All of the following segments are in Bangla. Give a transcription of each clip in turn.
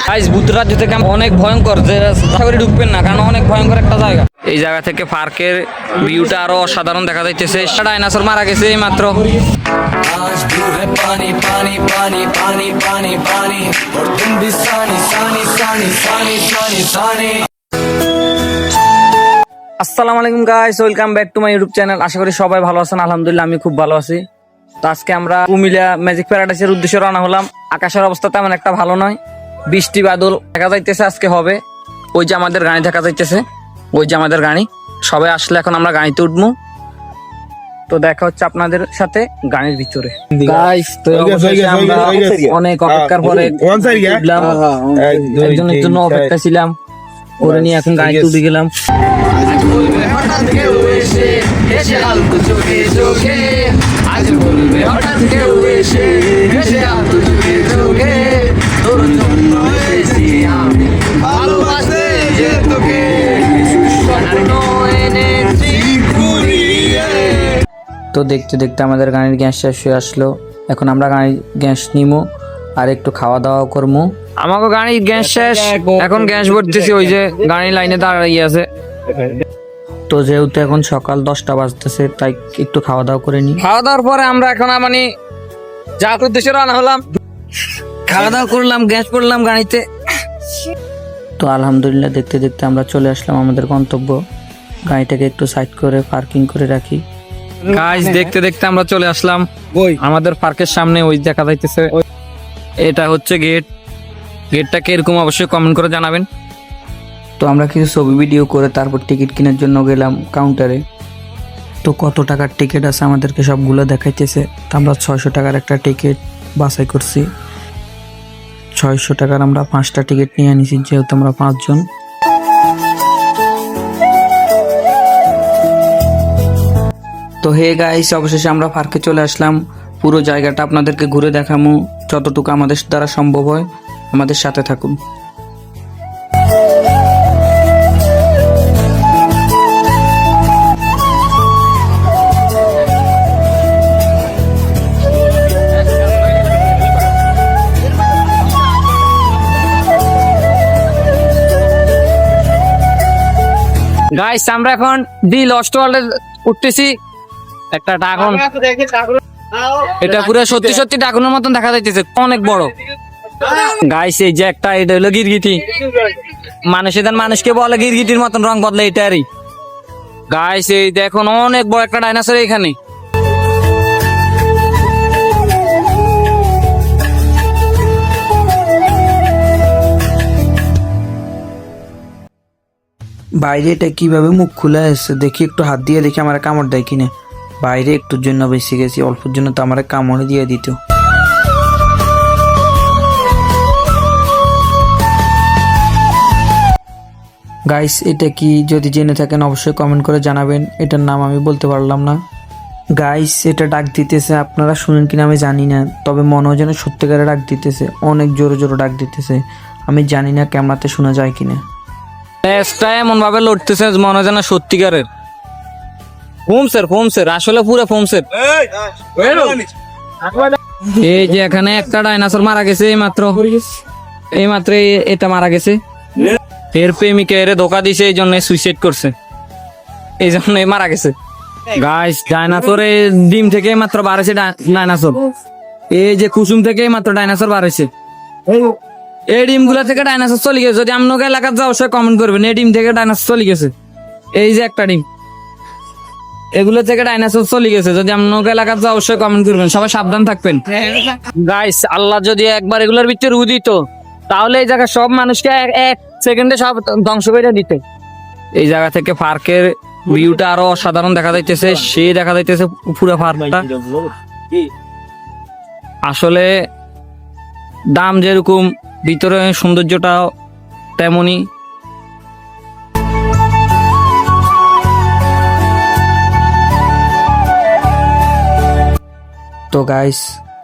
গাইস ভূত রাজ্য থেকে অনেক ভয়ঙ্কর, যে আশা করি ঢুকবেন না, কারণ অনেক ভয়ঙ্কর একটা জায়গা। এই জায়গা থেকে পার্কের ভিউটা আরো অসাধারণ দেখা যাইতেছে। ডাইনোসর মারা গেছে এই মাত্র। আসসালামু আলাইকুম guys, welcome back to my YouTube channel. আশা করি সবাই ভালো আছেন। আলহামদুলিল্লাহ আমি খুব ভালো আছি। তো আজকে আমরা কুমিল্লা ম্যাজিক প্যারাডাইসের উদ্দেশ্যে রওনা হলাম। আকাশের অবস্থা তেমন একটা ভালো নয়, বৃষ্টি বাদল দেখা যাইতেছে আজকে হবে। ওই যে আমাদের গাড়ি দেখা যাইতেছে, ওই যে আমাদের গাড়ি। সবাই আসলে এখন আমরা গাড়িতে উঠবো। তো দেখা হচ্ছে আপনাদের সাথে গাড়ির ভিতরে। গাইস তো অবশেষে আমরা অনেক অপেক্ষার পরে উঠলাম। একজনের জন্য অপেক্ষা ছিলাম, ওরে নিয়ে এখন গাড়িতে উঠে গেলাম। তো দেখতে দেখতে আমাদের গাড়ির গ্যাস শেষ হয়ে আসলো। এখন আমরা গাড়ির গ্যাস নিমো আর একটু খাওয়া দাওয়া করবো। আমাকে গাড়ির গ্যাস শেষ, এখন গ্যাস ভরতেছি। ওই যে গাড়ি লাইনে দাঁড়িয়ে আছে। তো যেহেতু এখন সকাল 10টা বাজতেছে, তাই একটু খাওয়া দাওয়া করে নি। খাওয়া দাওয়ার পরে আমরা এখন মানে যা উদ্দেশ্যে রান্না হলাম, খাওয়া দাওয়া করলাম, গ্যাস করলাম গাড়িতে। তো আলহামদুলিল্লাহ দেখতে দেখতে আমরা চলে আসলাম আমাদের গন্তব্য। গাড়িটাকে একটু সাইড করে পার্কিং করে রাখি। গাইস দেখতে দেখতে আমরা চলে আসলাম আমাদের পার্কের সামনে। ওই দেখা যাইতেছে, এটা হচ্ছে গেট। গেটটা কিরকম অবশ্যই কমেন্ট করে জানাবেন। তো আমরা কিছু ছবি ভিডিও করে তারপর টিকিট কেনার জন্য গেলাম কাউন্টারে। তো কত টাকার টিকিট আছে আমাদেরকে সবগুলো দেখাইতেছে। তো আমরা 600 টাকার একটা টিকিট বাছাই করছি। 600 টাকার আমরা 5টা টিকিট নিয়ে আনিছি, যেহেতু আমরা 5 জন। তো হে গাইস, অবশেষে আমরা পার্কে চলে আসলাম। পুরো জায়গাটা আপনাদেরকে ঘুরে দেখামু যতটুকু আমাদের দ্বারা সম্ভব হয়। আমাদের সাথে থাকুন। গাইস আমরা এখন দি লস্ট ওয়ার্ল্ডে উঠতেছি। একটা ড্রাগন, এটা পুরো সত্যি সত্যি ড্রাগনের মতন দেখা যাইতেছে, অনেক বড়। গাইস এই যে একটা, এটা হলো গিরগিটি। মানুষকে বলে গিরগিটির মতন রং বদলে এটারই। গাইস এই দেখুন অনেক বড় একটা ডাইনোসর এখানে। বাইরে এটা কিভাবে মুখ খুলে আসছে দেখি, একটু হাত দিয়ে দেখি আমার কামড় দেয় কিনা। বাইরে একটুর জন্য বেশি গেছি, অল্পের জন্য তো আমার কামড়ে দিয়ে দিত। গাইস এটা কি, যদি জেনে থাকেন অবশ্যই কমেন্ট করে জানাবেন। এটার নাম আমি বলতে পারলাম না। গাইস এটা ডাক দিতেছে, আপনারা শুনেন কিনা আমি জানি না, তবে মনে হয় যেন সত্যিকারে ডাক দিতেছে। অনেক জোরে জোরে ডাক দিতেছে, আমি জানি না ক্যামেরাতে শোনা যায় কিনা। এমন ভাবে লড়তেছে মনে হয় যেন সত্যিকারের ফোমসের, আসলে পুরো ফোমসের। এই যে এখানে একটা ডাইনোসর মারা গেছে এই মাত্র এটা মারা গেছে। এর প্রেমিকা এর ধোকা দিছে, এই জন্য সুইসাইড করছে, এই জন্য মারা গেছে। গাইস ডাইনোসরের ডিম থেকে মাত্র বাড়াইছে ডাইনোসর। এই যে কুসুম থেকে মাত্র ডাইনোসর বাড়াইছে। এই ডিম গুলা থেকে ডাইনোসর চলে গেছে। যদি আপনাকে এলাকার যা অবশ্যই কমেন্ট করবেন, এই ডিম থেকে ডাইনোসর চলে গেছে। এই যে একটা ডিম, এগুলো থেকে ডাইনোসর চলে গেছে। যদি আপনাকে এলাকার যা অবশ্যই কমেন্ট করবেন। সবাই সাবধান থাকবেন। গাইস আল্লাহ যদি একবার এগুলোর ভিতরে রু দিত, তাহলে এই জায়গা সব মানুষকে 1 সেকেন্ডে সব ধ্বংস করে দিতে। এই জায়গা থেকে পার্কের ভিউটা আরো অসাধারণ দেখা যাইতেছে। সে দেখা যাইতেছে পুরো পার্কটা। আসলে দাম যেরকম, ভিতরে সৌন্দর্যটা তেমনই। তো গাইস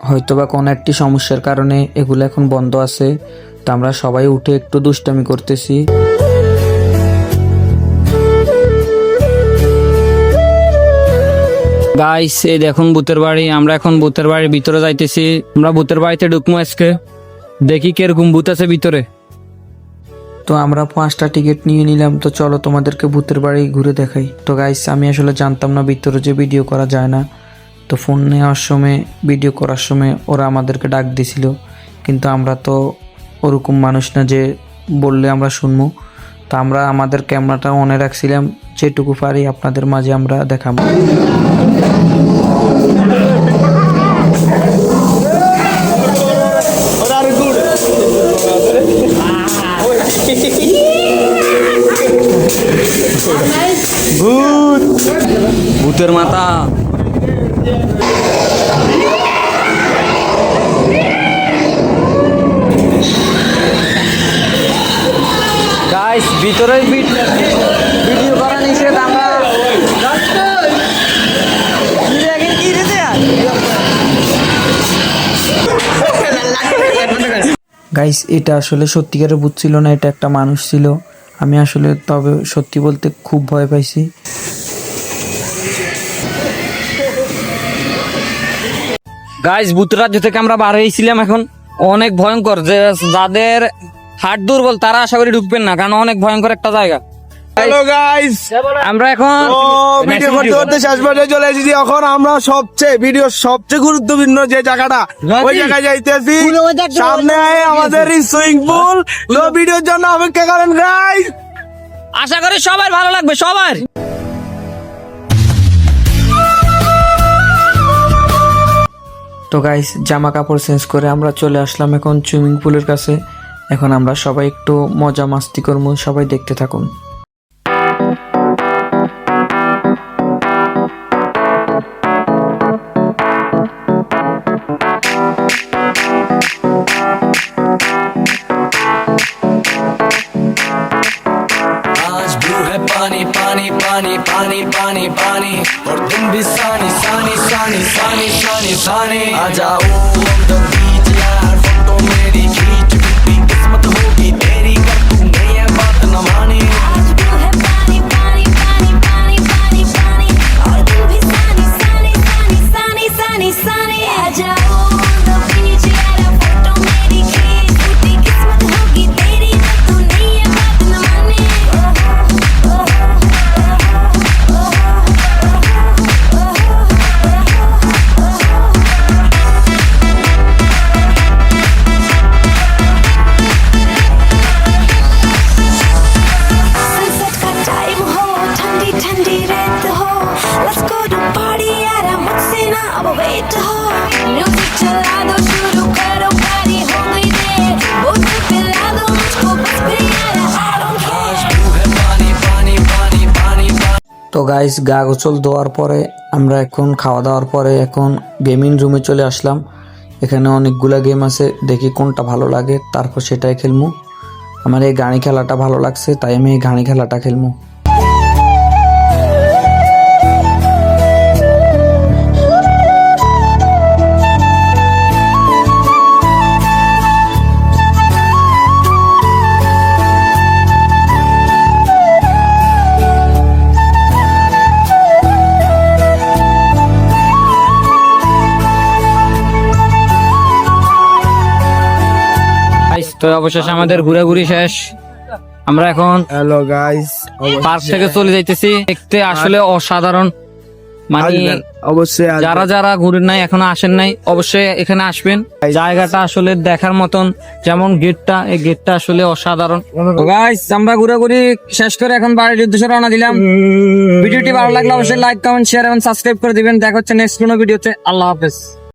হয়তোবা কোনো একটি সমস্যার কারণে এগুলো এখন বন্ধ আছে। তো আমরা সবাই উঠে একটু দুষ্টামি করতেছি। গাইস এই দেখুন ভূতের বাড়ি। আমরা এখন ভূতের বাড়ির ভিতরে যাইতেছি। আমরা ভূতের বাড়িতে ঢুকবো আজকে। দেখি কিরকম ভূত আছে ভিতরে। তো আমরা 5টা টিকিট নিয়ে নিলাম। তো চলো তোমাদেরকে ভূতের বাড়ি ঘুরে দেখাই। তো গাইস আমি আসলে জানতাম না ভিতরে যে ভিডিও করা যায় না। তো ফোন নেওয়ার সময় ভিডিও করার সময় ওরা আমাদেরকে ডাক দিছিল, কিন্তু আমরা তো ওরকম মানুষ না যে বললে আমরা শুনবো। তো আমরা আমাদের ক্যামেরাটা অনে রাখছিলাম, যেটুকু পারি আপনাদের মাঝে আমরা দেখাবো। ভূতের মাথা। গাইস ভিতরে ভিডিও করা নিষেধ। আমরা গাইস এটা আসলে সত্যিকারের ভূত ছিল না, এটা একটা মানুষ ছিল। আমি আসলে তবে সত্যি বলতে খুব ভয় পাইছি। গাইস ভূত রাজ্য থেকে আমরা বার হয়েছিলাম, এখন অনেক ভয়ঙ্কর। যে যাদের হার্ট দুর্বল তারা আশা করি ঢুকবেন না, কারণ অনেক ভয়ঙ্কর একটা জায়গা। হ্যালো গাইস, আমরা এখন ভিডিও করতে করতে শেষ পর্যায়ে চলে এসেছি। এখন আমরা ভিডিওর সবচেয়ে গুরুত্বপূর্ণ যে জায়গাটা, ওই জায়গায় যাইতেছি। সামনে আমাদের সুইমিং পুল। তো ভিডিওর জন্য অপেক্ষা করেন গাইস। আশা করি সবার ভালো লাগবে, সবার। তো গাইস জামা কাপড় চেঞ্জ করে আমরা চলে আসলাম এখন সুইমিং পুলের কাছে। এখন আমরা সবাই একটু মজা মাস্তি করবো, সবাই দেখতে থাকুন। पानी पानी पानी पानी पानी पानी और तुम भी सानी सानी सानी सानी सानी सानी आ जाओ on the beach यार, फोटो मेरी खींच। भी किस्मत होगी तेरी, कर तूने ये बात न मानी। आज तू है पानी पानी पानी पानी पानी पानी और तू भी सानी सानी सानी सानी सानी सानी। आ जाओ on the beach यार, फोटो मेरी खींच। टूटी किस्मत होगी तेरी, कर तूने ये बात न मानी। ठंडी रेत हो, let's go to party यार, मुझसे ना अब वेट हो। म्यूजिक चला दो, शुरू करो पार्टी, हो गई देर, बोतल पिला दो मुझको बस भी यार, I don't care। तू है पानी पानी पानी पानी पानी। তো গাইস গা গোসল দেওয়ার পরে আমরা এখন খাওয়া দাওয়ার পরে এখন গেমিং রুমে চলে আসলাম। এখানে অনেকগুলা গেম আছে, দেখি কোনটা ভালো লাগে তারপর সেটাই খেলবো। আমার এই গাড়ি খেলাটা ভালো লাগছে, তাই আমি এই গাড়ি খেলাটা খেলবো। তো অবশেষে আমাদের ঘোরাঘুরি শেষ। আমরা এখন হ্যালো গাইস, পার্ক থেকে চলে যাইতেছি। দেখতে আসলে অসাধারণ, মানে অবশ্যই যারা যারা ঘুরেন নাই এখনো আসেন নাই অবশ্যই এখানে আসবেন। জায়গাটা আসলে দেখার মতন, যেমন গেটটা, এই গেটটা আসলে অসাধারণ। গাইস আমরা ঘোরাঘুরি শেষ করে এখন বাড়ির উদ্দেশ্যে রওনা দিলাম। ভিডিওটি ভালো লাগলে অবশ্যই লাইক কমেন্ট শেয়ার এবং সাবস্ক্রাইব করে দিবেন। দেখা হচ্ছে নেক্সট কোনো ভিডিওতে। আল্লাহ হাফেজ।